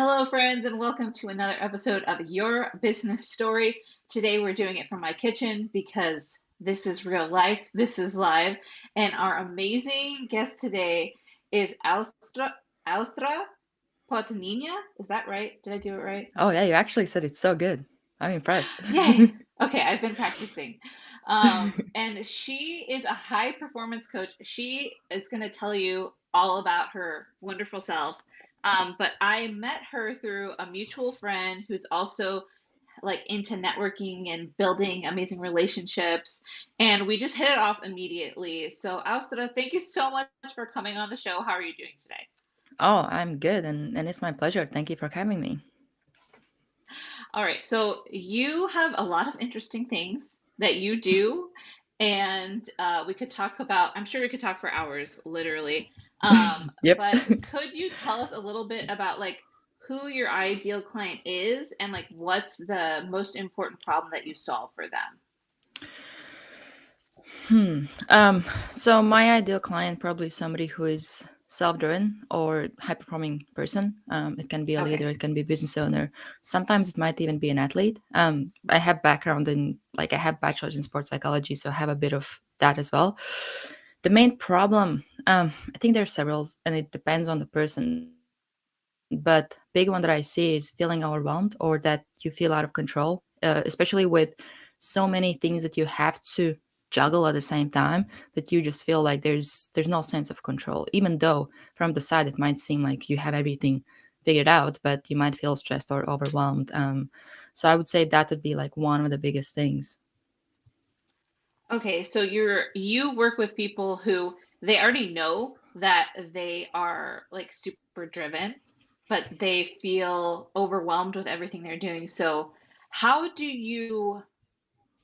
Hello, friends, and welcome to another episode of Your Business Story. Today, we're doing it from my kitchen because this is real life, this is live, and our amazing guest today is Austra Putnina. Is that right? Did I do it right? Oh yeah, you actually said it's so good. I'm impressed. Yay! Okay, I've been practicing. And she is a high performance coach. She is going to tell you all about her wonderful self. But I met her through a mutual friend who's also like into networking and building amazing relationships. And we just hit it off immediately. So, Austra, thank you so much for coming on the show. How are you doing today? Oh, I'm good, and it's my pleasure. Thank you for having me. All right, so you have a lot of interesting things that you do, and we could talk about, I'm sure we could talk for hours, literally. Yep. But could you tell us a little bit about like who your ideal client is and like what's the most important problem that you solve for them? Hmm. Um, so my ideal client probably somebody who is self-driven or high-performing person. It can be a leader, Okay. it can be a business owner. Sometimes it might even be an athlete. I have background in I have bachelor's in sports psychology, so I have a bit of that as well. The main problem, I think there are several, and it depends on the person. But big one that I see is feeling overwhelmed or that you feel out of control, especially with so many things that you have to juggle at the same time, that you just feel like there's no sense of control, even though from the side it might seem like you have everything figured out, but you might feel stressed or overwhelmed. So I would say that would be like one of the biggest things. Okay, so you work with people who they already know that they are like super driven, but they feel overwhelmed with everything they're doing. So how do you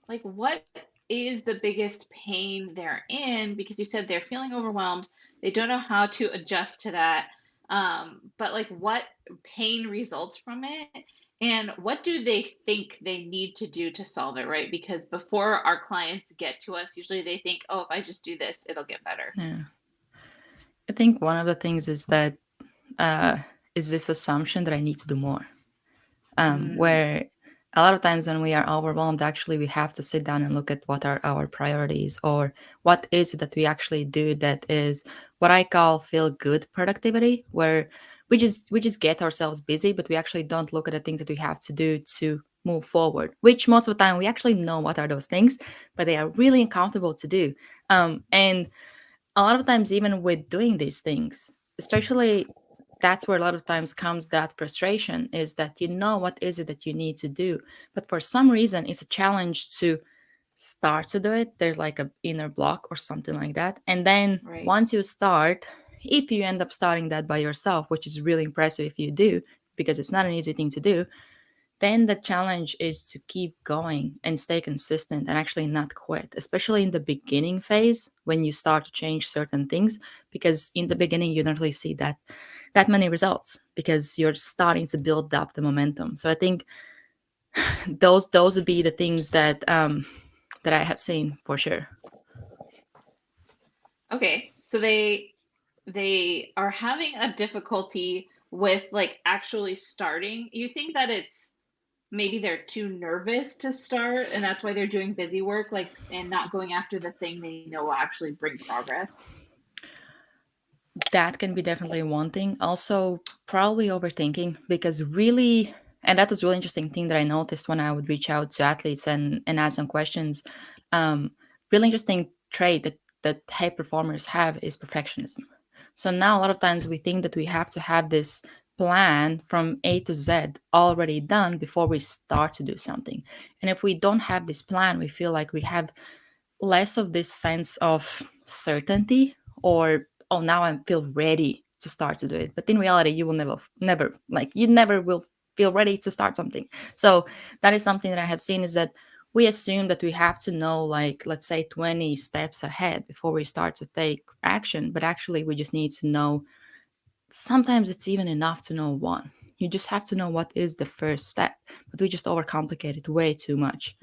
like what is the biggest pain they're in? Because you said they're feeling overwhelmed, they don't know how to adjust to that. But like what pain results from it? And what do they think they need to do to solve it, right? Because before our clients get to us, usually they think, oh, if I just do this, it'll get better. Yeah, I think one of the things is that uh, is this assumption that I need to do more, Mm, where a lot of times when we are overwhelmed, actually, we have to sit down and look at what are our priorities or what is it that we actually do that is what I call feel good productivity, where we just get ourselves busy, but we actually don't look at the things that we have to do to move forward, which most of the time we actually know what are those things, but they are really uncomfortable to do. And a lot of times, even with doing these things, especially, that's where a lot of times comes that frustration, is that you know what is it that you need to do, but for some reason it's a challenge to start to do it. There's like a inner block or something like that, and then right. once you start, if you end up starting that by yourself, which is really impressive if you do, because it's not an easy thing to do, then the challenge is to keep going and stay consistent and actually not quit, especially in the beginning phase when you start to change certain things, because in the beginning you don't really see that many results because you're starting to build up the momentum. So I think those would be the things that I have seen for sure. Okay, so they are having a difficulty with like actually starting. You think that it's maybe they're too nervous to start and that's why they're doing busy work like and not going after the thing they know will actually bring progress. That can be definitely one thing. Also, probably overthinking, because really, and that was really interesting thing that I noticed when I would reach out to athletes and ask them questions. Really interesting trait that high performers have is perfectionism. So now a lot of times we think that we have to have this plan from A to Z already done before we start to do something. And if we don't have this plan, we feel like we have less of this sense of certainty, or oh, now I feel ready to start to do it. But in reality, you will never like you never will feel ready to start something. So that is something that I have seen, is that we assume that we have to know, like, let's say 20 steps ahead before we start to take action, but actually we just need to know. Sometimes it's even enough to know one. You just have to know what is the first step, but we just overcomplicate it way too much.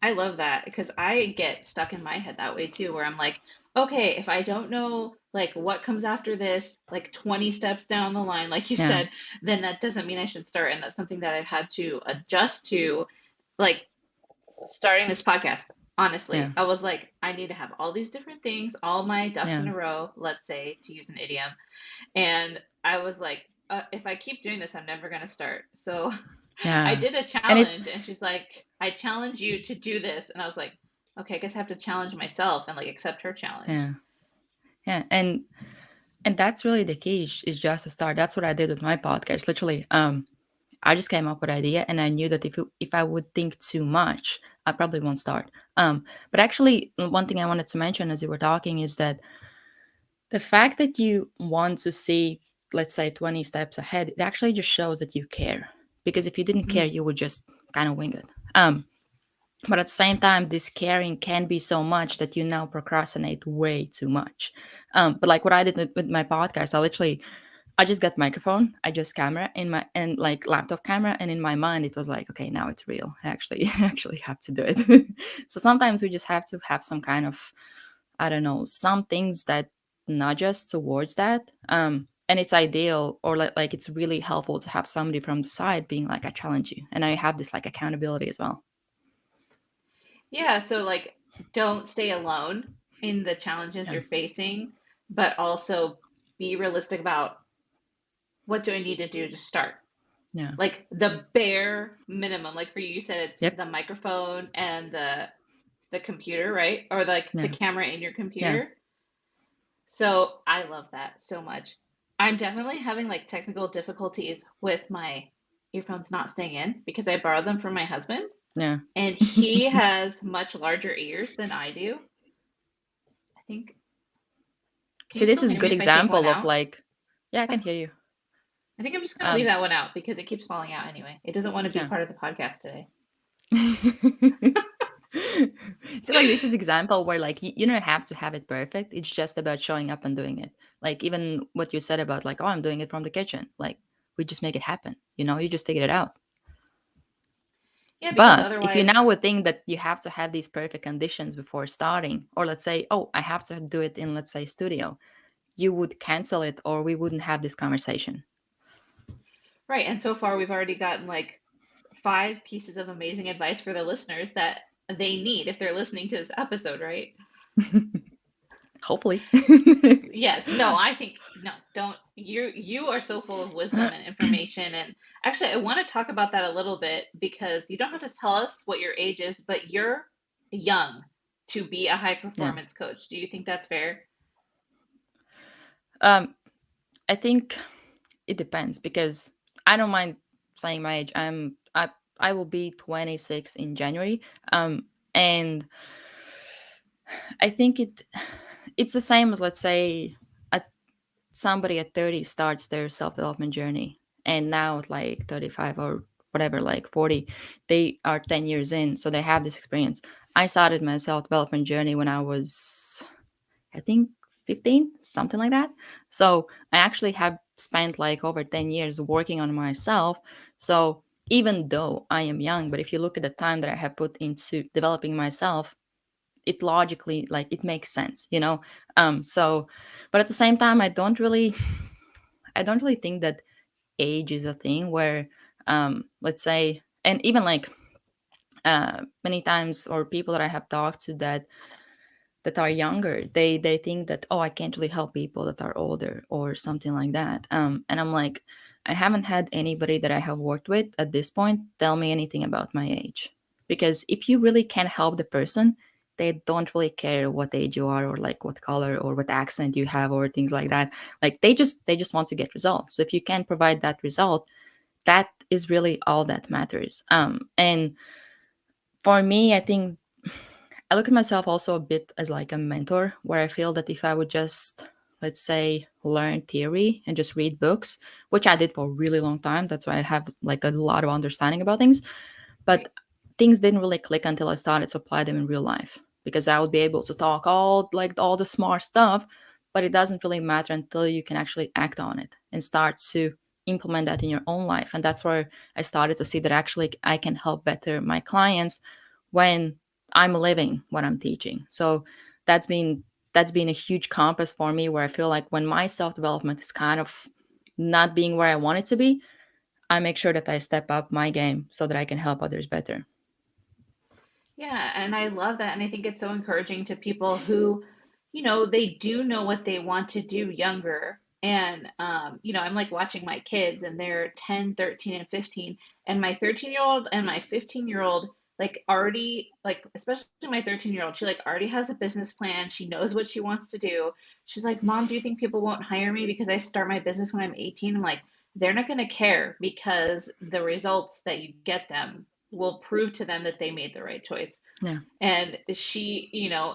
I love that because I get stuck in my head that way too, where I'm like, okay, if I don't know like what comes after this, like 20 steps down the line, like you Yeah, said, then that doesn't mean I should start. And that's something that I've had to adjust to, like starting this podcast. yeah, Honestly, I was like, I need to have all these different things, all my ducks yeah, in a row, let's say, to use an idiom. And I was like, if I keep doing this, I'm never going to start. So I yeah. did a And it's challenge, and she's like, I challenge you to do this. And I was like, okay, I guess I have to challenge myself and like accept her challenge. yeah, yeah. And that's really the key is just to start. That's what I did with my podcast. Literally, I just came up with an idea, and I knew that if I would think too much, I probably won't start. But actually, one thing I wanted to mention as you were talking is that the fact that you want to see, let's say, 20 steps ahead, it actually just shows that you care. Because if you didn't care, Mhm. you would just kind of wing it. But at the same time, this caring can be so much that you now procrastinate way too much. But like what I did with my podcast, I just got microphone, I just camera in my and like laptop camera, and in my mind it was like, okay, now it's real. I actually actually have to do it. So sometimes we just have to have some kind of, I don't know, some things that nudge us towards that. And it's ideal, or like it's really helpful to have somebody from the side being like, I challenge you, and I have this like accountability as well. Yeah, so like don't stay alone in the challenges Yeah, you're facing, but also be realistic about what do I need to do to start? yeah, Like the bare minimum. Like for you, you said it's yep, the microphone and the computer, right? Or like the yeah, camera in your yeah, computer. So I love that so much. I'm definitely having like technical difficulties with my earphones not staying in because I borrowed them from my husband yeah. and he has much larger ears than I do. I think, can See, you this still is a hear me good if I take one example of out? like, yeah, I can Oh, hear you. I think I'm just going to leave Um, that one out because it keeps falling out anyway. It doesn't want to be yeah. part of the podcast today. So like this is example where like you don't have to have it perfect. It's just about showing up and doing it. Like even what you said about like, oh, I'm doing it from the kitchen. Like we just make it happen. You just figure it out. Yeah, because But if you now otherwise, would think that you have to have these perfect conditions before starting, or let's say, oh, I have to do it in, let's say, studio, you would cancel it, or we wouldn't have this conversation. right. And so far, we've already gotten like five pieces of amazing advice for the listeners that they need if they're listening to this episode, right? Hopefully. Yes. No, I think no, don't you are so full of wisdom and information and actually I want to talk about that a little bit because you don't have to tell us what your age is, but you're young to be a high Yeah. performance coach. Do you think that's fair? Um, I think it depends because I don't mind saying my age. I will be 26 in January. And I think it's the same as, let's say, at somebody at 30 starts their self-development journey, and now at like 35 or whatever, like 40, they are 10 years in, so they have this experience. I started my self-development journey when I was, I think, 15, something like that. So I actually have spent like over 10 years working on myself. So even though I am young, but if you look at the time that I have put into developing myself, it logically, like, it makes sense. So but at the same time, I don't really think that age is a thing where, let's say, and even like, many times, or people that I have talked to that are younger, they think that, oh, I can't really help people that are older or something like that. And I'm like, I haven't had anybody that I have worked with at this point tell me anything about my age, because if you really can help the person, they don't really care what age you are, or like what color or what accent you have or things like that. Like they just want to get results. So if you can provide that result, that is really all that matters. And for me, I think I look at myself also a bit as like a mentor, where I feel that if I would just, let's say, learn theory and just read books, which I did for a really long time, that's why I have like a lot of understanding about things. Right. But things didn't really click until I started to apply them in real life, because I would be able to talk all the smart stuff, but it doesn't really matter until you can actually act on it and start to implement that in your own life. And that's where I started to see that actually I can help better my clients when I'm living what I'm teaching. So that's been that's been a huge compass for me, where I feel like when my self development is kind of not being where I want it to be, I make sure that I step up my game so that I can help others better. Yeah, and I love that. And I think it's so encouraging to people who, they do know what they want to do younger. And, I'm like watching my kids and they're 10, 13, and 15. And my 13-year-old and my 15-year-old, like already, like, especially my 13-year-old, she like already has a business plan. She knows what she wants to do. She's like, Mom, do you think people won't hire me because I start my business when I'm 18? I'm like, they're not going to care because the results that you get them will prove to them that they made the right choice. Yeah, And she,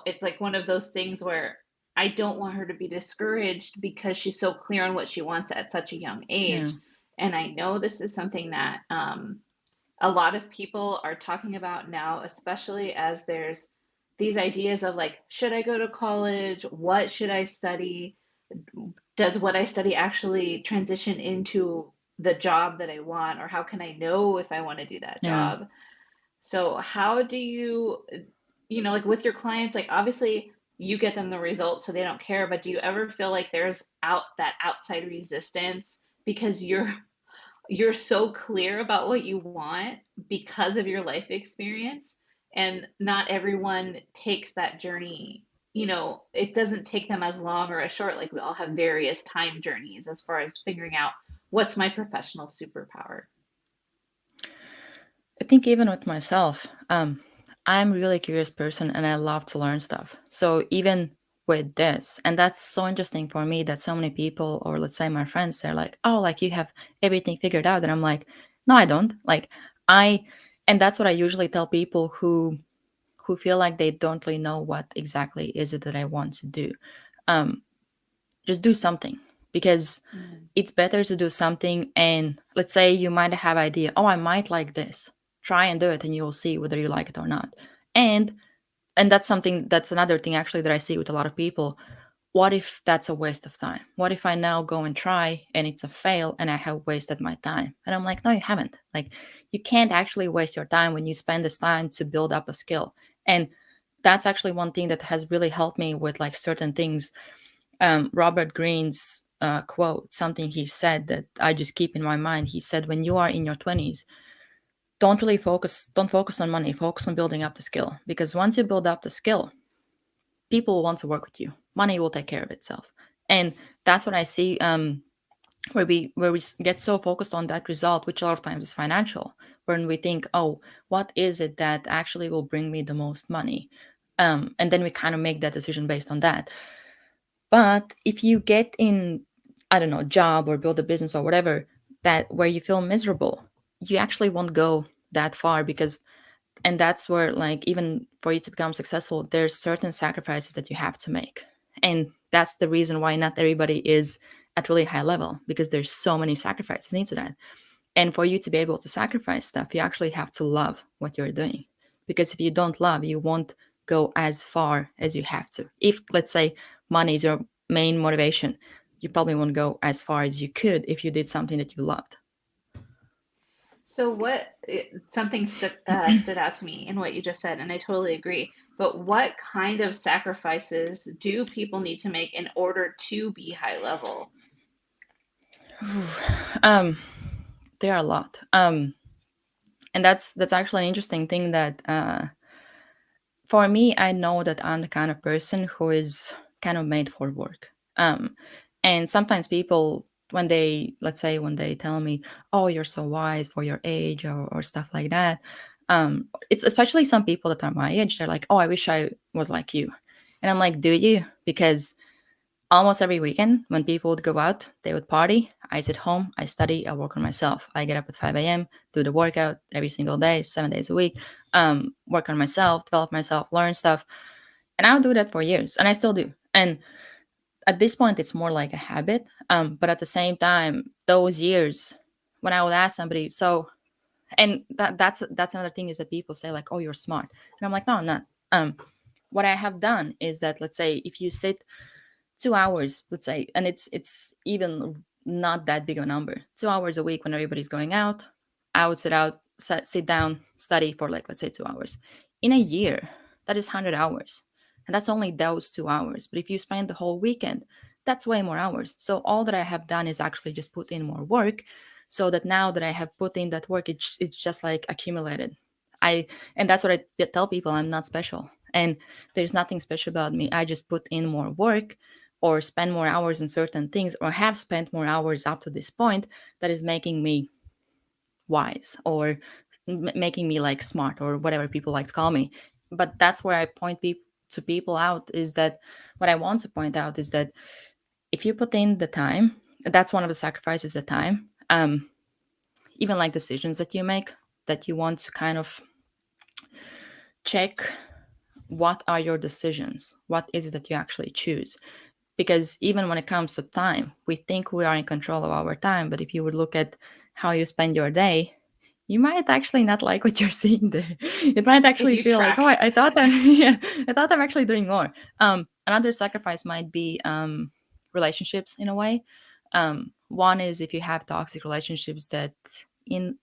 it's like one of those things where I don't want her to be discouraged because she's so clear on what she wants at such a young yeah, age. And I know this is something that a lot of people are talking about now, especially as there's these ideas of like, should I go to college? What should I study? Does what I study actually transition into the job that I want? Or how can I know if I want to do that yeah. job? So how do you, like with your clients, like obviously you get them the results so they don't care, but do you ever feel like there's that outside resistance because you're so clear about what you want because of your life experience, and not everyone takes that journey, it doesn't take them as long or as short. Like we all have various time journeys as far as figuring out what's my professional superpower. I think even with myself, I'm a really curious person and I love to learn stuff. So even with this, and that's so interesting for me that so many people, or let's say my friends, they're like, "Oh, like you have everything figured out," and I'm like, "No, I don't." Like I, and that's what I usually tell people who feel like they don't really know what exactly is it that I want to do. Um, just do something, because Mm. it's better to do something. And let's say you might have idea, oh, I might like this, try and do it and you'll see whether you like it or not. And and that's another thing actually that I see with a lot of people. What if that's a waste of time? What if I now go and try and it's a fail and I have wasted my time? And I'm like, no, you haven't. Like, you can't actually waste your time when you spend this time to build up a skill. And that's actually one thing that has really helped me with like certain things. Robert Greene's quote, something he said that I just keep in my mind. He said, when you are in your 20s, don't focus on money, focus on building up the skill. Because once you build up the skill, people will want to work with you. Money will take care of itself. And that's what I see, where we get so focused on that result, which a lot of times is financial, when we think, oh, what is it that actually will bring me the most money? And then we kind of make that decision based on that. But if you get in, I don't know, job or build a business or whatever, that where you feel miserable, you actually won't go that far. Because and that's where, like, even for you to become successful, there's certain sacrifices that you have to make. And that's the reason why not everybody is at really high level, because there's so many sacrifices into that. And for you to be able to sacrifice stuff, you actually have to love what you're doing. Because if you don't love, you won't go as far as you have to. If, let's say, money is your main motivation, you probably won't go as far as you could if you did something that you loved. So something stood out to me in what you just said, and I totally agree. But what kind of sacrifices do people need to make in order to be high level? um, there are a lot. And that's actually an interesting thing that for me, I know that I'm the kind of person who is kind of made for work. And sometimes people, when they, let's say, when they tell me, "Oh, you're so wise for your age," or stuff like that, it's especially some people that are my age. They're like, "Oh, I wish I was like you," and I'm like, "Do you?" Because almost every weekend, when people would go out, they would party. I sit home, I study, I work on myself. I get up at 5 a.m., do the workout every single day, 7 days a week, work on myself, develop myself, learn stuff. And I'll do that for years, and I still do. And at this point, it's more like a habit. But at the same time, those years, when I would ask somebody, so, and that's another thing, is that people say like, "Oh, you're smart," and I'm like, "No, I'm not." What I have done is that, let's say, if you sit 2 hours, let's say, and it's even not that big of a number, 2 hours a week when everybody's going out, I would sit down, study for, like, let's say, 2 hours. In a year, that is 100 hours. And that's only those 2 hours. But if you spend the whole weekend, that's way more hours. So all that I have done is actually just put in more work, so that now that I have put in that work, it's just like accumulated. I and that's what I tell people, I'm not special. And there's nothing special about me. I just put in more work or spend more hours in certain things or have spent more hours up to this point that is making me wise or making me like smart or whatever people like to call me. But that's where I point to people out is that what I want to point out is that if you put in the time, that's one of the sacrifices, the time. Even like decisions that you make, that you want to kind of check what are your decisions, what is it that you actually choose. Because even when it comes to time, we think we are in control of our time, but if you would look at how you spend your day, you might actually not like what you're seeing there. It might If actually you feel like, oh, track. I thought I'm yeah, I thought I'm actually doing more. Another sacrifice might be relationships in a way. One is if you have toxic relationships that in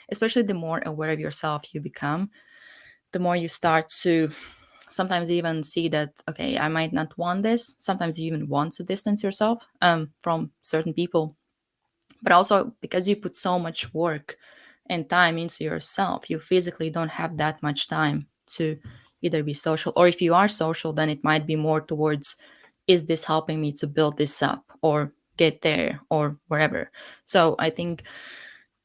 especially the more aware of yourself you become, the more you start to sometimes even see that, okay, I might not want this. Sometimes you even want to distance yourself from certain people, but also because you put so much work and time into yourself, you physically don't have that much time to either be social, or if you are social, then it might be more towards, is this helping me to build this up or get there or wherever. So I think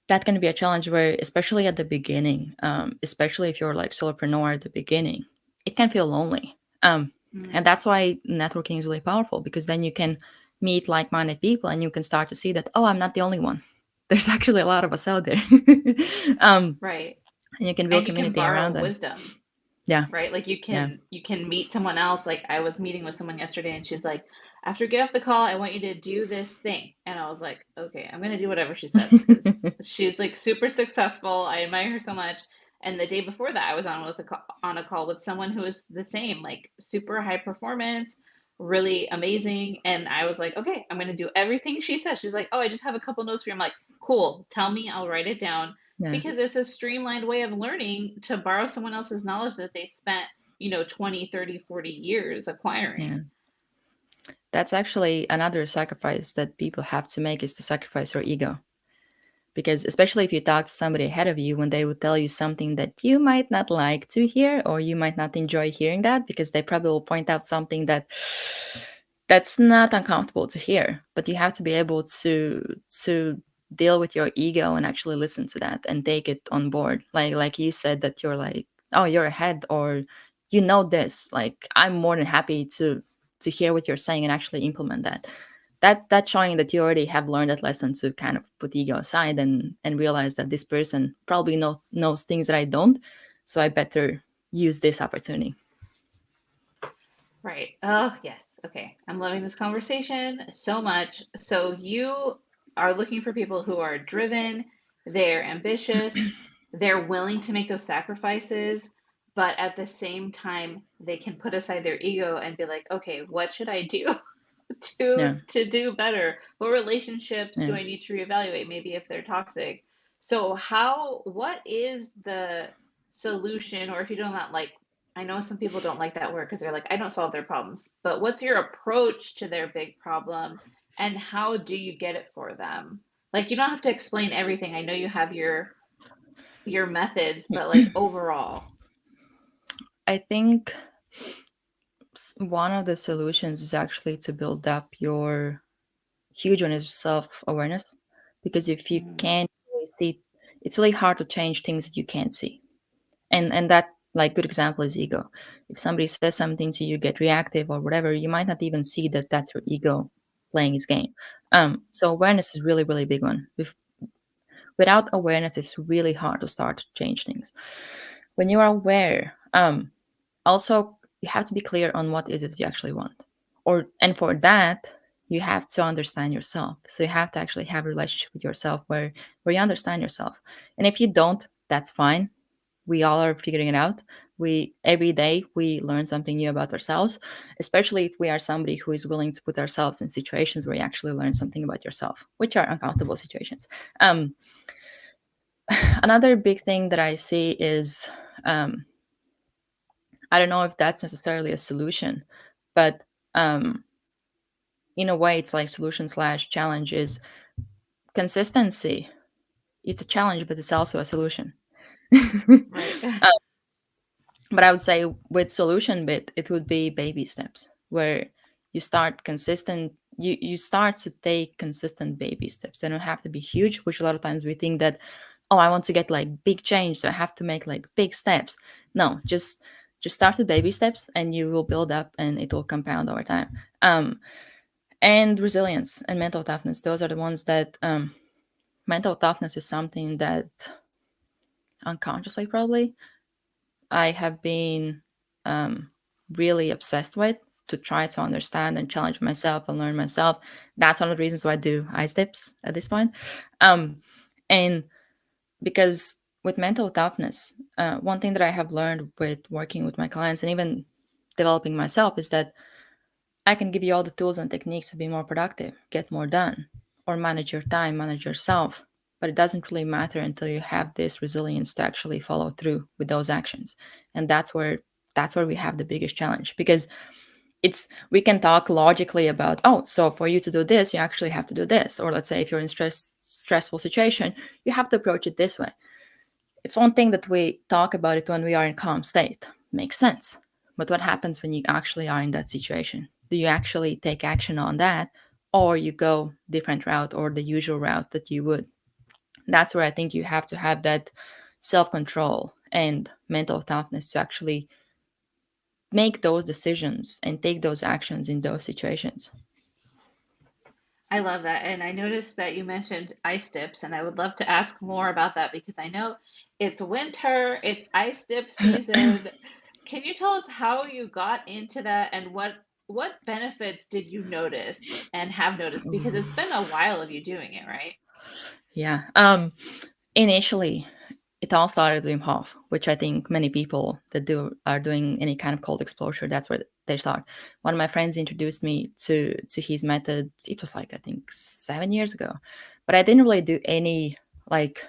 that can be a challenge where, especially at the beginning, especially if you're like solopreneur at the beginning, it can feel lonely. And Mm, that's why networking is really powerful, because then you can meet like-minded people and you can start to see that, oh, I'm not the only one. There's actually a lot of us out there. um, right. and you can build And you can community borrow around that. wisdom, Yeah, right? Like yeah, you can meet someone else. Like I was meeting with someone yesterday and she's like, after get off the call, I want you to do this thing. And I was like, okay, I'm gonna do whatever she says because she's like super successful. I admire her so much. And the day before that, I was on a call with someone who was the same, like super high performance, really amazing. And I was like, okay, I'm gonna do everything she says. She's like, oh, I just have a couple notes for you. I'm like, cool, tell me, I'll write it down yeah, because it's a streamlined way of learning to borrow someone else's knowledge that they spent, 20, 30, 40 years yeah. acquiring. That's actually another sacrifice that people have to make, is to sacrifice your ego. Because especially if you talk to somebody ahead of you, when they would tell you something that you might not like to hear, or you might not enjoy hearing that, because they probably will point out something that's not uncomfortable to hear, but you have to be able to deal with your ego and actually listen to that and take it on board. Like you said, that you're like, oh, you're ahead, or you know this, like I'm more than happy to hear what you're saying and actually implement that. That's showing that you already have learned that lesson, to kind of put ego aside and realize that this person probably knows things that I don't, so I better use this opportunity. Right. Oh, yes. Okay. I'm loving this conversation so much. So you are looking for people who are driven, they're ambitious, they're willing to make those sacrifices, but at the same time, they can put aside their ego and be like, okay, what should I do Yeah, to do better? What relationships do yeah. I need to reevaluate, maybe if they're toxic? So what is the solution, or if you don't like, I know some people don't like that word because they're like, I don't solve their problems, but what's your approach to their big problem and how do you get it for them? Like you don't have to explain everything. I know you have your methods, but like overall. I think one of the solutions is actually to build up your huge one is self-awareness, because if you Mm, can't really see, it's really hard to change things that you can't see. And that, like, good example is ego. If somebody says something to you, get reactive or whatever, you might not even see that that's your ego playing its game. So awareness is really, really big one. Without awareness, it's really hard to start to change things. When you are aware, also you have to be clear on what is it you actually want, and for that you have to understand yourself. So you have to actually have a relationship with yourself where you understand yourself. And if you don't, that's fine. We all are figuring it out. We every day we learn something new about ourselves, especially if we are somebody who is willing to put ourselves in situations where you actually learn something about yourself, which are uncomfortable situations. um, Another big thing that I see is, um, I don't know if that's necessarily a solution, but um, in a way, it's like solution slash challenge is consistency. It's a challenge, but it's also a solution. Right. But I would say with solution bit, it would be baby steps where you start consistent. You start to take consistent baby steps. They don't have to be huge, which a lot of times we think that, oh, I want to get like big change, so I have to make like big steps. No, just start with baby steps, and you will build up, and it will compound over time. And resilience and mental toughness. Those are the ones that mental toughness is something that unconsciously probably I have been really obsessed with to try to understand and challenge myself and learn myself. That's one of the reasons why I do ice tips at this point. Um, and because with mental toughness, one thing that I have learned with working with my clients and even developing myself is that I can give you all the tools and techniques to be more productive, get more done, or manage your time, manage yourself. But it doesn't really matter until you have this resilience to actually follow through with those actions. And that's where we have the biggest challenge because it's we can talk logically about, oh, so for you to do this, you actually have to do this. Or let's say if you're in stressful situation, you have to approach it this way. It's one thing that we talk about it when we are in calm state. Makes sense. But what happens when you actually are in that situation? Do you actually take action on that or you go different route or the usual route that you would? That's where I think you have to have that self-control and mental toughness to actually make those decisions and take those actions in those situations. I love that. And I noticed that you mentioned ice dips, and I would love to ask more about that because I know it's winter, it's ice dip season. Can you tell us how you got into that and what benefits did you notice and have noticed? Because it's been a while of you doing it, right? Yeah. Initially, it all started with Wim Hof, which I think many people that do are doing any kind of cold exposure. That's where they start. One of my friends introduced me to his method. It was like I think 7 years ago, but I didn't really do any like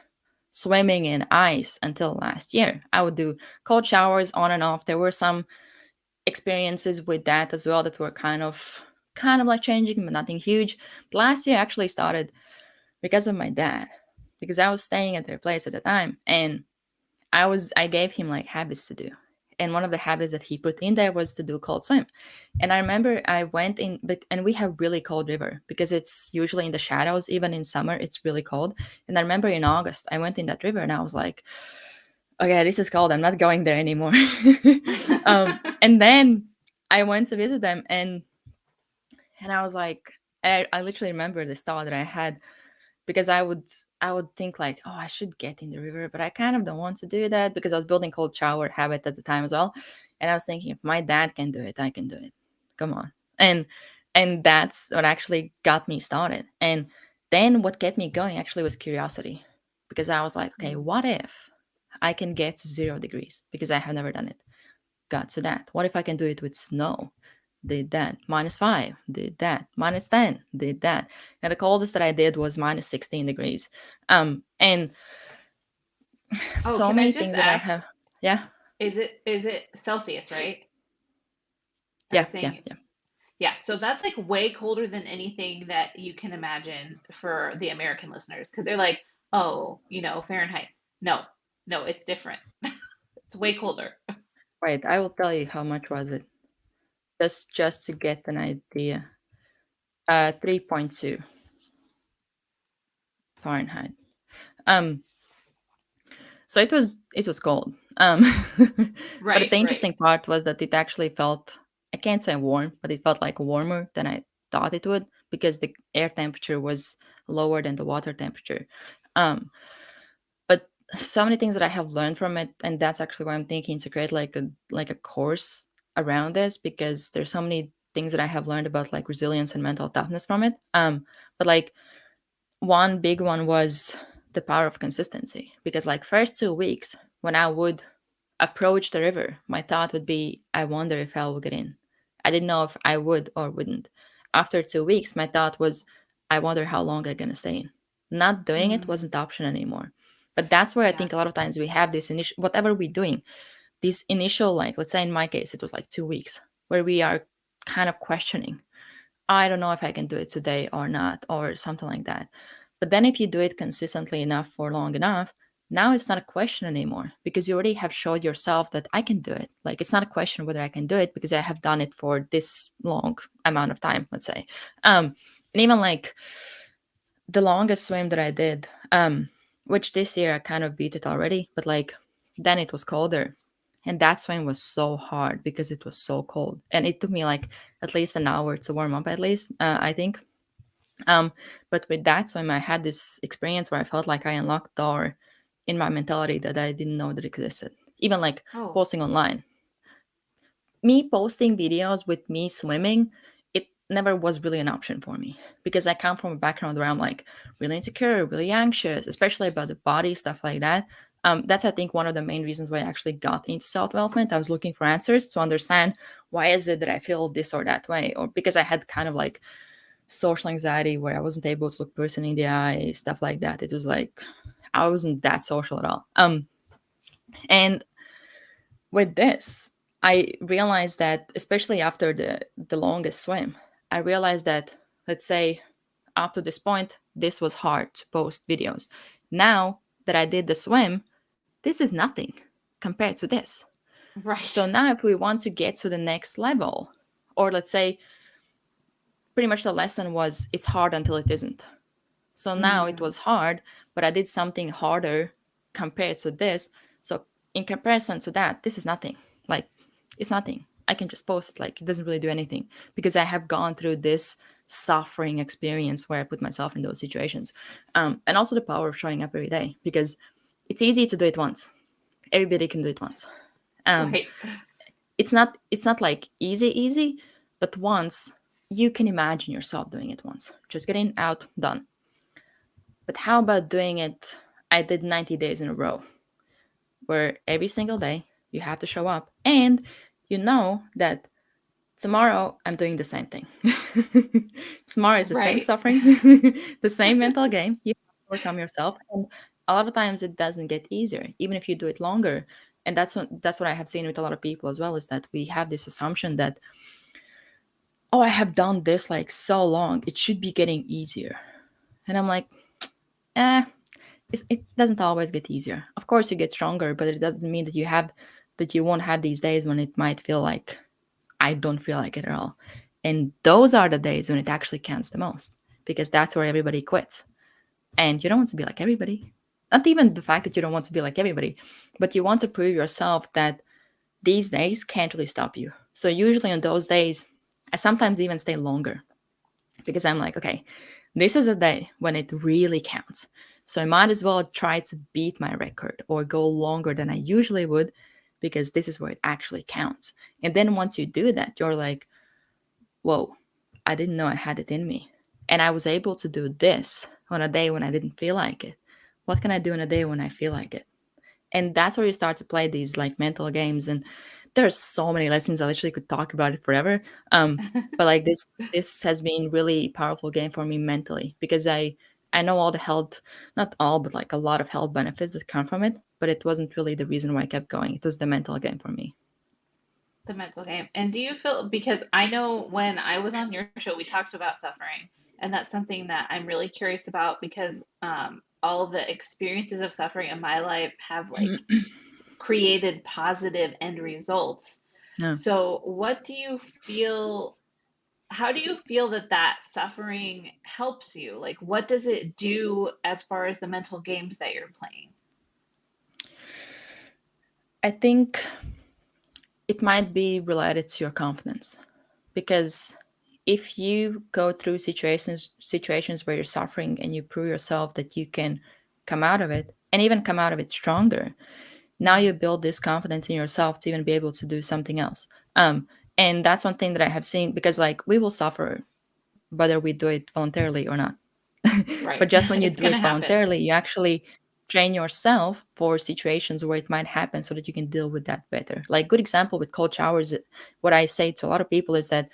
swimming in ice until last year. I would do cold showers on and off. There were some experiences with that as well that were kind of like changing, but nothing huge. But last year I actually started because of my dad, because I was staying at their place at the time, and I gave him like habits to do. And one of the habits that he put in there was to do cold swim. And I remember I went in, and we have really cold river because it's usually in the shadows. Even in summer, it's really cold. And I remember in August, I went in that river and I was like, okay, this is cold. I'm not going there anymore. And then I went to visit them, and I was like, I literally remember this thought that I had because I would think like, oh, I should get in the river, but I kind of don't want to do that because I was building cold shower habit at the time as well, and I was thinking if my dad can do it, I can do it. Come on, and that's what actually got me started. And then what kept me going actually was curiosity, because I was like, okay, Mm. what if I can get to 0 degrees because I have never done it? Got to that. What if I can do it with snow? Did that. -5, did that. -10, did that. And the coldest that I did was -16 degrees. And Oh, so can I many just things that I ask, have. Yeah, is it Celsius, right? Are we yeah, yeah, saying yeah. yeah, so that's like way colder than anything that you can imagine for the American listeners because they're like, oh, Fahrenheit. No, no, it's different. It's way colder. Right. I will tell you how much was it. Just to get an idea. 3.2 Fahrenheit. Um, so it was cold. But Right, the right. interesting part was that it actually felt, I can't say warm, but it felt like warmer than I thought it would because the air temperature was lower than the water temperature. Um, but so many things that I have learned from it, and that's actually why I'm thinking to create like a course around this because there's so many things that I have learned about like resilience and mental toughness from it. But like one big one was the power of consistency because like first 2 weeks when I would approach the river, my thought would be, I wonder if I will get in. I didn't know if I would or wouldn't. After 2 weeks, my thought was, I wonder how long I'm gonna stay in. Not doing it Mm, wasn't the option anymore. But that's where I yeah. think a lot of times we have this initial whatever we're doing. this initial, like, let's say in my case, it was like 2 weeks where we are kind of questioning, I don't know if I can do it today or not, or something like that. But then if you do it consistently enough for long enough, now it's not a question anymore because you already have showed yourself that I can do it. Like, it's not a question whether I can do it because I have done it for this long amount of time, let's say. And even like the longest swim that I did, which this year I kind of beat it already, but like then it was colder. And that swim was so hard because it was so cold. And it took me like at least an hour to warm up, at least, I think. Um, but with that swim, I had this experience where I felt like I unlocked door in my mentality that I didn't know that existed. Even like Oh, posting online, me posting videos with me swimming, it never was really an option for me because I come from a background where I'm like really insecure, really anxious, especially about the body, stuff like that. That's, I think, one of the main reasons why I actually got into self development. I was looking for answers to understand why is it that I feel this or that way, or because I had kind of like social anxiety where I wasn't able to look person in the eye, stuff like that. It was like I wasn't that social at all. And with this, I realized that, especially after the longest swim, I realized that, let's say, up to this point, this was hard to post videos. Now that I did the swim, this is nothing compared to this. right. So now, if we want to get to the next level, or let's say, pretty much the lesson was it's hard until it isn't. So now it Mm, was hard, but I did something harder compared to this. So in comparison to that, this is nothing. Like, it's nothing. I can just post it. Like, it doesn't really do anything because I have gone through this suffering experience where I put myself in those situations. And also the power of showing up every day because it's easy to do it once. Everybody can do it once. Um, right. it's not like easy, but once you can imagine yourself doing it once. Just getting out, done. But how about doing it? I did 90 days in a row, where every single day you have to show up and you know that tomorrow I'm doing the same thing. Tomorrow is the same Right. suffering, the same mental game. You have to overcome yourself. And a lot of times it doesn't get easier, even if you do it longer. And that's what I have seen with a lot of people as well, is that we have this assumption that, oh, I have done this like so long, it should be getting easier. And I'm like, eh, it doesn't always get easier. Of course, you get stronger, but it doesn't mean that you won't have these days when it might feel like I don't feel like it at all. And those are the days when it actually counts the most because that's where everybody quits. And you don't want to be like everybody. Not even the fact that you don't want to be like everybody, but you want to prove yourself that these days can't really stop you. So usually on those days, I sometimes even stay longer because I'm like, okay, this is a day when it really counts. So I might as well try to beat my record or go longer than I usually would because this is where it actually counts. And then once you do that, you're like, whoa, I didn't know I had it in me. And I was able to do this on a day when I didn't feel like it. What can I do on a day when I feel like it? And that's where you start to play these like mental games. And there's so many lessons. I literally could talk about it forever. But like this has been really powerful game for me mentally because I know all the health, not all, but like a lot of health benefits that come from it, but it wasn't really the reason why I kept going. It was the mental game for me. The mental game. And do you feel, because I know when I was on your show, we talked about suffering, and that's something that I'm really curious about because all of the experiences of suffering in my life have like created positive end results. Yeah. So, what do you feel? How do you feel that that suffering helps you? Like, what does it do as far as the mental games that you're playing? I think it might be related to your confidence because if you go through situations where you're suffering and you prove yourself that you can come out of it and even come out of it stronger, now you Mm, build this confidence in yourself to even be able to do something else. And that's one thing that I have seen because like we will suffer whether we do it voluntarily or not. right. But just when you It's do gonna it happen. voluntarily, you actually train yourself for situations where it might happen so that you can deal with that better. Like good example with cold showers, what I say to a lot of people is that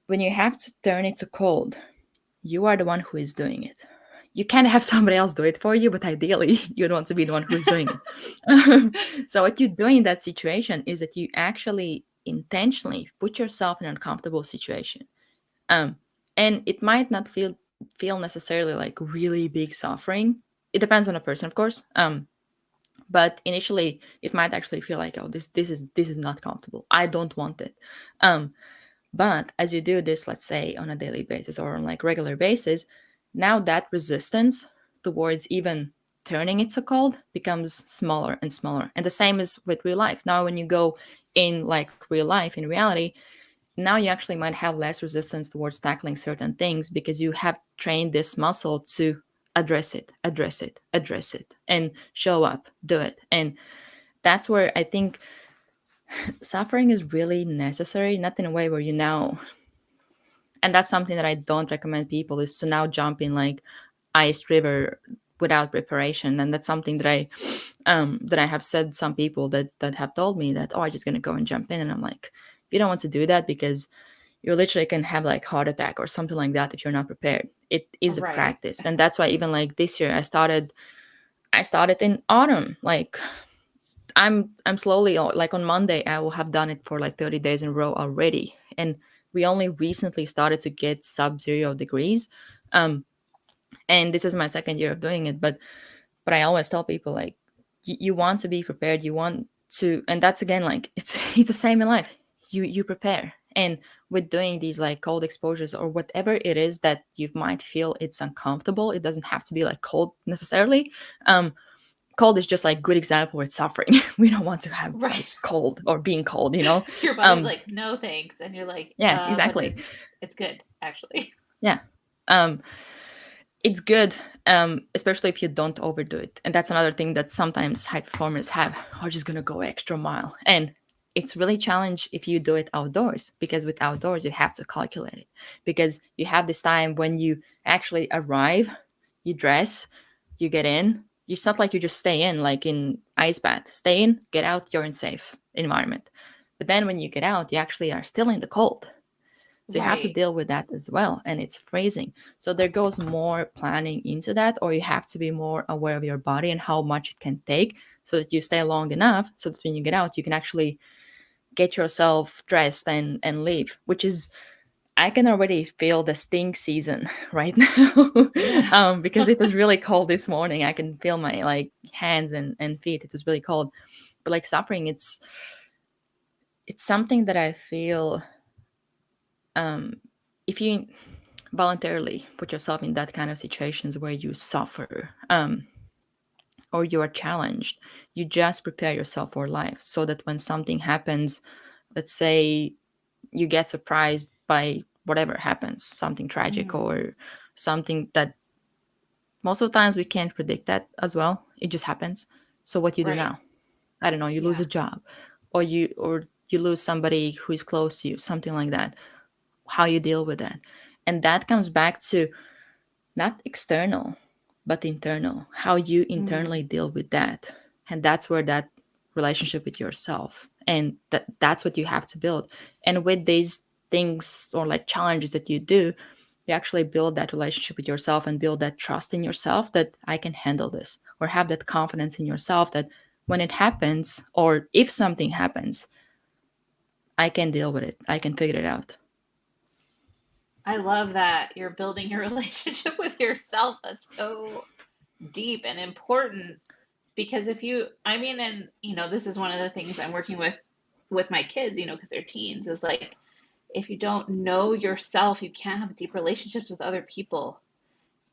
when you have to turn it to cold, you are the one who is doing it. you can have somebody else do it for you, but ideally you don't want to be the one who's doing it. So what you do in that situation is that you actually intentionally put yourself in an uncomfortable situation. um and it might not feel necessarily like really big suffering. It depends on the person, of course. But initially it might actually feel like, oh, this is not comfortable, I don't want it. um but as you do this, let's say on a daily basis or on like regular basis, now that resistance towards even turning it so cold becomes smaller and smaller. And the same is with real life. Now when you go in like real life, in reality, now you actually might have less resistance towards tackling certain things because you have trained this muscle to address it, and show up, do it. And that's where I think suffering is really necessary, not in a way where you now, and that's something that I don't recommend people, is to now jump in like ice river without preparation. And that's something that I have said, some people that have told me that, oh, I'm just gonna go and jump in. And I'm like, you don't want to do that because you literally can have like heart attack or something like that if you're not prepared. It is a Right. practice. And that's why even like this year I started in autumn. Like I'm slowly, like on Monday I will have done it for like 30 days in a row already. And we only recently started to get sub-zero degrees. um and this is my second year of doing it. But I always tell people like, you want to be prepared, you want to, and that's again like, it's the same in life. You prepare. And with doing these like cold exposures or whatever it is that you might feel it's uncomfortable, it doesn't have to be like cold necessarily. Cold is just like good example with suffering. We don't want to have like Right. cold or being cold. Your body's um like, no thanks. And you're like, yeah, but exactly. it's good, actually. Yeah. um it's good, especially if you don't overdo it. And that's another thing that sometimes high performers have, are just gonna go extra mile. And it's really challenge if you do it outdoors, because with outdoors you have to calculate it, because you have this time when you actually arrive, you dress, you get in. It's not like you just stay in like in ice bath. Stay in, get out, you're in safe environment. But then when you get out, you actually are still in the cold, so you have to Right. deal with that as well. And it's freezing. So there goes more planning into that, or you have to be more aware of your body and how much it can take, so that you stay long enough so that when you get out, you can actually get yourself dressed and leave, which is, I can already feel the stink season right now. Yeah. Because it was really cold this morning. I can feel my like hands and feet. It was really cold. But like suffering, it's something that I feel, um, if you voluntarily put yourself in that kind of situations where you suffer, or you are challenged, you just prepare yourself for life, so that when something happens, let's say you get surprised by whatever happens, something tragic Mhm. or something that most of the times we can't predict that as well. It just happens. So what you do Right. now? I don't know, you lose Yeah. a job, or you lose somebody who is close to you, something like that. How you deal with that. And that comes back to not external, but internal, how you Mm. internally deal with that. And that's where that relationship with yourself, and that's what you have to build. And with these things or like challenges that you do, you actually build that relationship with yourself and build that trust in yourself that I can handle this, or have that confidence in yourself that when it happens, or if something happens, I can deal with it, I can figure it out. I love that you're building your relationship with yourself. That's so deep and important because if you, I mean, and this is one of the things I'm working with my kids, because they're teens, is like if you don't know yourself, you can't have deep relationships with other people.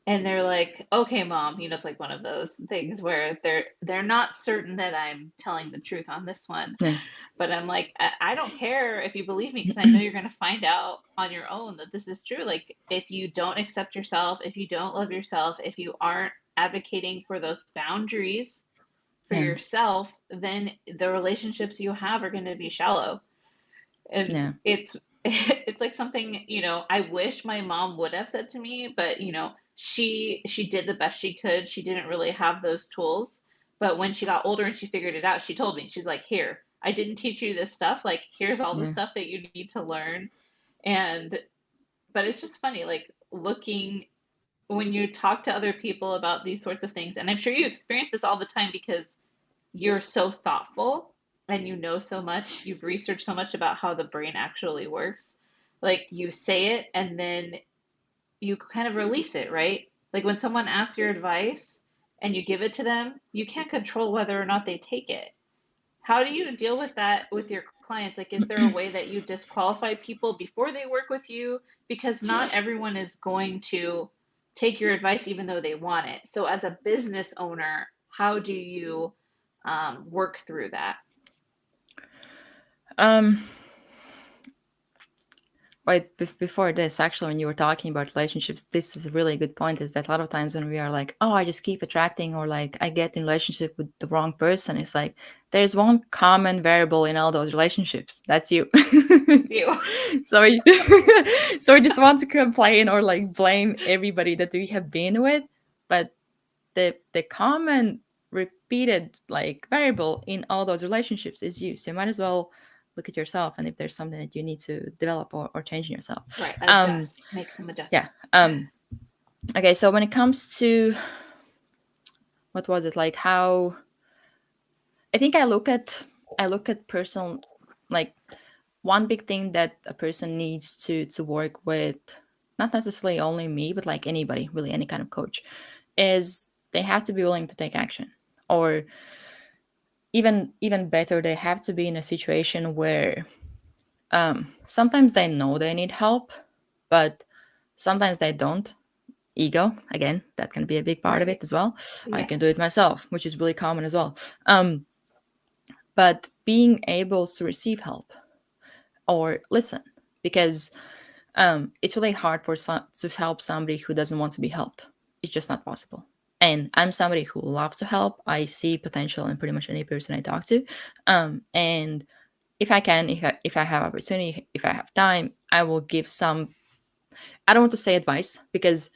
And they're like, "Okay, mom," it's like one of those things where they're not certain that I'm telling the truth on this one. Yeah. But I'm like, I don't care if you believe me because I know you're going to find out on your own that this is true. Like, if you don't accept yourself, if you don't love yourself, if you aren't advocating for those boundaries for Yeah. yourself, then the relationships you have are going to be shallow. And Yeah. it's like something, I wish my mom would have said to me, but she did the best she could. She didn't really have those tools. But when she got older and she figured it out, she told me, she's like, "Here, I didn't teach you this stuff. Like, here's all the Yeah. stuff that you need to learn." And but it's just funny, like looking when you talk to other people about these sorts of things, and I'm sure you experience this all the time because you're so thoughtful and you know so much, you've researched so much about how the brain actually works. Like you say it and then you kind of release it, right? Like when someone asks your advice and you give it to them, you can't control whether or not they take it. How do you deal with that with your clients? Like, is there a way that you disqualify people before they work with you? Because not everyone is going to take your advice even though they want it. So, as a business owner, how do you work through that? Um, Wait, before this, actually, when you were talking about relationships, this is a really good point. Is that a lot of times when we are like, oh, I just keep attracting, or like I get in relationship with the wrong person, it's like there's one common variable in all those relationships. That's you. You. so, we, so we just want to complain or like blame everybody that we have been with, but the common repeated like variable in all those relationships is you. So you might as well look at yourself and if there's something that you need to develop or change in yourself. Right, um adjust, make some yeah. adjustments. Okay, so when it comes to what was it like how I think I look at personal, like one big thing that a person needs to work with, not necessarily only me but like anybody, really any kind of coach, is they have to be willing to take action, or even better, they have to be in a situation where sometimes they know they need help, but sometimes they don't. Ego, again, that can be a big part of it Right. as well. I Yes. can do it myself, which is really common as well. But being able to receive help or listen, because it's really hard to help somebody who doesn't want to be helped. It's just not possible. And I'm somebody who loves to help. I see potential in pretty much any person I talk to. And if I can, if I have opportunity, if I have time, I will give some. I don't want to say advice, because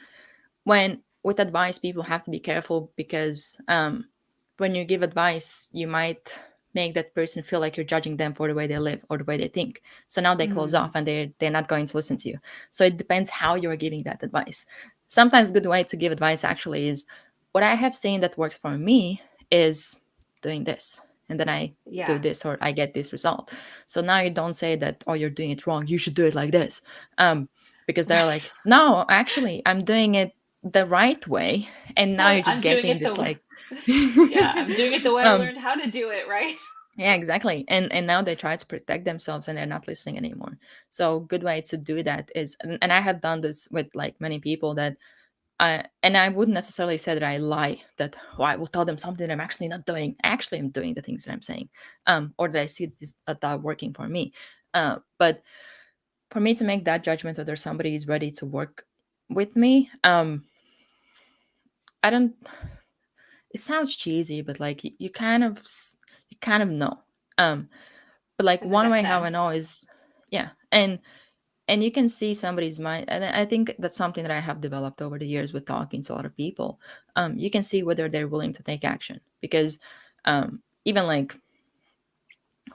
when with advice, people have to be careful, because when you give advice, you might make that person feel like you're judging them for the way they live or the way they think. So now they close off Mm, and they're not going to listen to you. So it depends how you're giving that advice. Sometimes good way to give advice actually is, what I have seen that works for me is doing this, and then I do yeah. this or I get this result. So now you don't say that, oh, you're doing it wrong, you should do it like this. Because they're like, no, actually I'm doing it the right way, and now Right. you're just I'm doing getting it this the like yeah, I'm doing it the way I um learned how to do it, right? yeah, exactly. And now they try to protect themselves and they're not listening anymore. So good way to do that is, and I have done this with like many people, that I wouldn't necessarily say that I lie, that, oh, I will tell them something that I'm actually not doing. Actually I'm doing the things that I'm saying, or that I see this that working for me. But for me to make that judgment whether somebody is ready to work with me, I don't. It sounds cheesy, but like you kind of know. Um, but like In the one best way how I sense. know is, yeah, and you can see somebody's mind, and I think that's something that I have developed over the years with talking to a lot of people. You can see whether they're willing to take action, because even like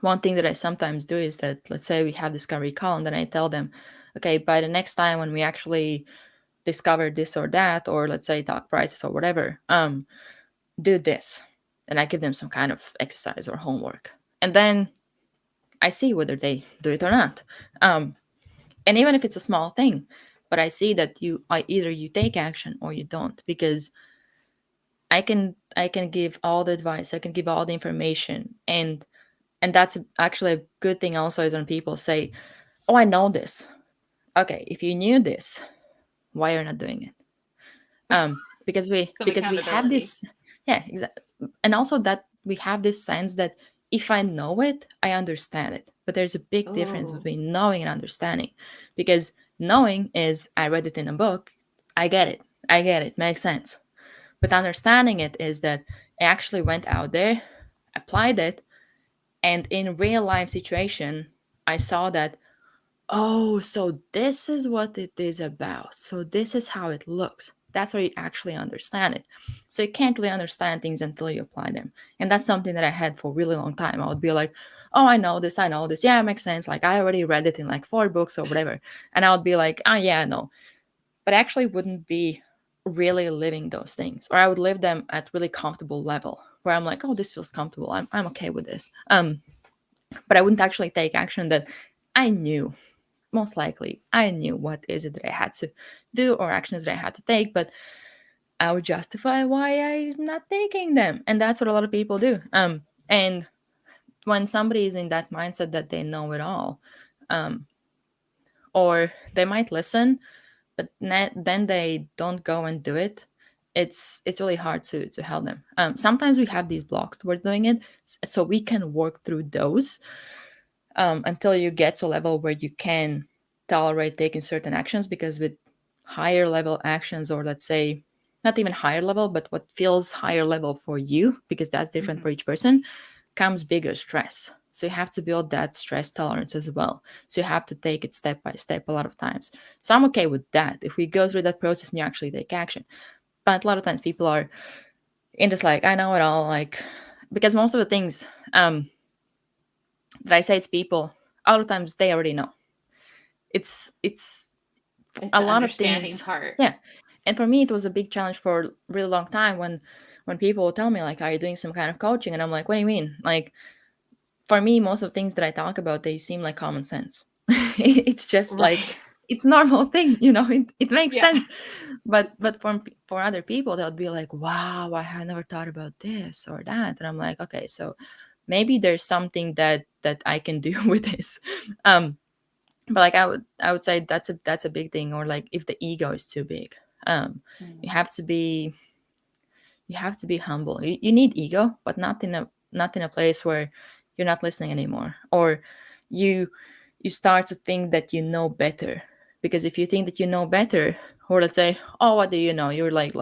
one thing that I sometimes do is that, let's say we have discovery call, and then I tell them, okay, by the next time when we actually discover this or that, or let's say talk prices or whatever, do this. And I give them some kind of exercise or homework. And then I see whether they do it or not. Um, and even if it's a small thing, but I see that either you take action or you don't, because I can give all the advice, I can give all the information, and that's actually a good thing also, is when people say, oh, I know this. Okay, if you knew this, why are you not doing it? Because we Some because we have accountability. this, yeah, exactly. And also that we have this sense that if I know it, I understand it, but there's a big difference Oh, between knowing and understanding. Because knowing is, I read it in a book, I get it, makes sense. But understanding it is that I actually went out there, applied it, and in real life situation, I saw that, oh, so this is what it is about. So this is how it looks. That's where you actually understand it. So you can't really understand things until you apply them. And that's something that I had for a really long time. I would be like, oh, I know this, I know this. Yeah, it makes sense. Like I already read it in like 4 books or whatever. And I would be like, oh yeah, I know. But I actually wouldn't be really living those things, or I would live them at really comfortable level where I'm like, oh, this feels comfortable. I'm okay with this. But I wouldn't actually take action that I knew, most likely I knew what is it that I had to do or actions that I had to take, but I would justify why I'm not taking them. And that's what a lot of people do. And when somebody is in that mindset that they know it all, um, or they might listen, but then they don't go and do it, it's really hard to help them. Sometimes we have these blocks towards doing it, so we can work through those until you get to a level where you can tolerate taking certain actions, because with higher level actions, or let's say not even higher level but what feels higher level for you, because that's different Hmm. for each person, comes bigger stress. So you have to build that stress tolerance as well. So you have to take it step by step a lot of times. So I'm okay with that if we go through that process and you actually take action. But a lot of times people are in this like, I know it all, like, because most of the things that I say to people, a lot of times they already know. It's It's a the lot of understanding things. part. Yeah. And for me it was a big challenge for a really long time when people would tell me like, are you doing some kind of coaching? And I'm like, what do you mean? Like, for me, most of the things that I talk about, they seem like common sense. It's just like Right. it's normal thing, it makes Yeah. sense. But for other people, they'll be like, wow, I had never thought about this or that. And I'm like, okay, so maybe there's something that I can do with this. Um, but like I would say that's a big thing. Or like if the ego is too big, um, you Mm. have to be humble. You need ego, but not in a place where you're not listening anymore, or you you start to think that you know better. Because if you think that you know better, or let's say, oh, what do you know? You're like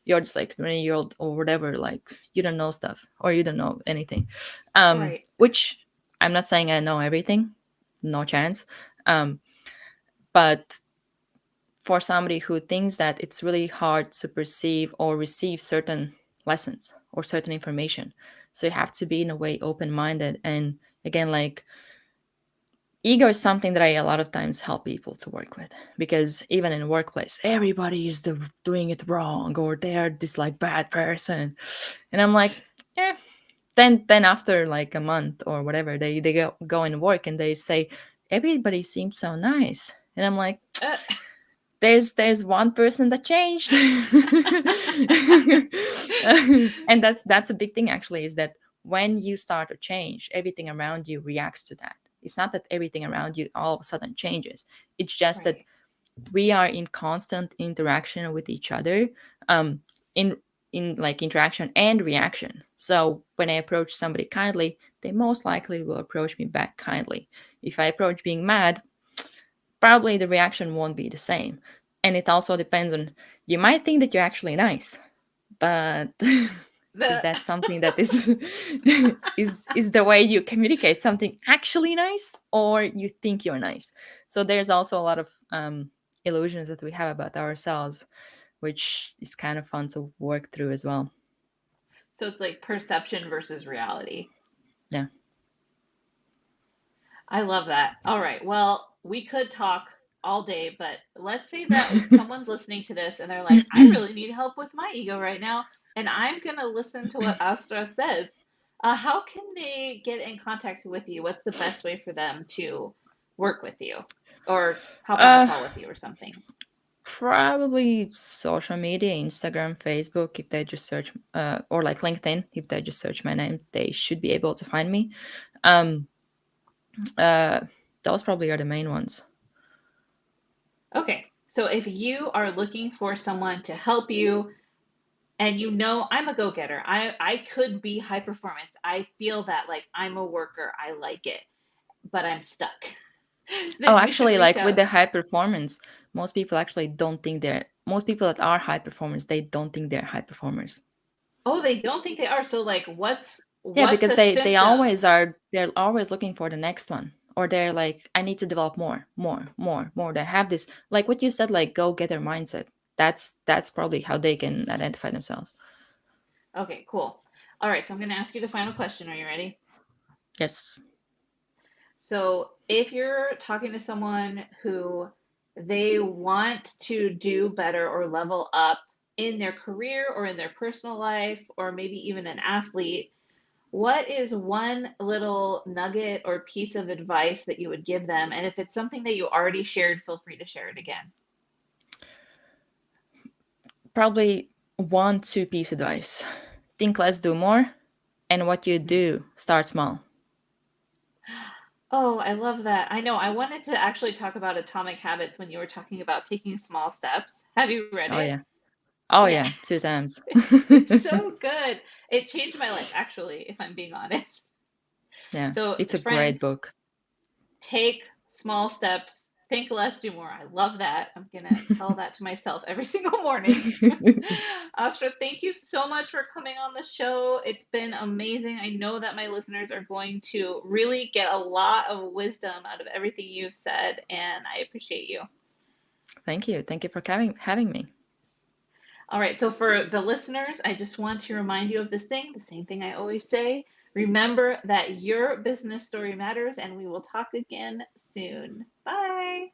you're just like 20-year-old or whatever, like you don't know stuff or you don't know anything. Right. Which I'm not saying I know everything, no chance. Um, but for somebody who thinks that it's really hard to perceive or receive certain lessons or certain information. So you have to be in a way open minded. And again, like ego is something that I a lot of times help people to work with, because even in workplace, everybody is doing it wrong, or they're this like bad person. And I'm like, eh. Then after like a month or whatever, they go and work and they say, everybody seems so nice. And I'm like, Uh, there's one person that changed. And that's a big thing actually, is that when you start to change, everything around you reacts to that. It's not that everything around you all of a sudden changes. It's just that right. we are in constant interaction with each other, um in like interaction and reaction. So when I approach somebody kindly, they most likely will approach me back kindly. If I approach being mad, probably the reaction won't be the same. And it also depends on, you might think that you're actually nice, but is The that something that is is the way you communicate something actually nice, or you think you're nice? So there's also a lot of illusions that we have about ourselves, which is kind of fun to work through as well. So it's like perception versus reality. Yeah. I love that. All right. Well, we could talk all day, but let's say that someone's listening to this and they're like, I really need help with my ego right now, and I'm going to listen to what Astra says. How can they get in contact with you? What's the best way for them to work with you or hop on a uh call with you or something? Probably social media, Instagram, Facebook. If they just search, or like LinkedIn, if they just search my name, they should be able to find me. Um, uh, those probably are the main ones. Okay. So if you are looking for someone to help you, and you know I'm a go-getter. I could be high performance. I feel that like I'm a worker. I like it, but I'm stuck. Oh, Then you should actually, reach like with out. the high performance, most people actually don't think they're. Most people that are high performers, they don't think they're high performers. Oh, they don't think they are. So like Yeah, what's because a they symptom? always are. They're always looking for the next one, or they're like, I need to develop more, more, more, more. They have this, like what you said, like go getter mindset. That's probably how they can identify themselves. Okay, cool. All right, so I'm going to ask you the final question. Are you ready? Yes. So, if you're talking to someone who they want to do better or level up in their career or in their personal life, or maybe even an athlete, what is one little nugget or piece of advice that you would give them? And if it's something that you already shared, feel free to share it again. Probably one, two piece advice. Think less, do more. And what you Mm. do, start small. Oh, I love that. I know. I wanted to actually talk about Atomic Habits when you were talking about taking small steps. Have you read Oh, it? yeah. Oh, Yeah. yeah. Two times. It's so good. It changed my life, actually, if I'm being honest. Yeah. So, It's a great friends, book. take small steps, think less, do more. I love that. I'm gonna tell that to myself every single morning. Astra, thank you so much for coming on the show. It's been amazing. I know that my listeners are going to really get a lot of wisdom out of everything you've said, and I appreciate you. Thank you. Thank you for having me. All right, so for the listeners, I just want to remind you of this thing, the same thing I always say. Remember that your business story matters, and we will talk again soon. Bye.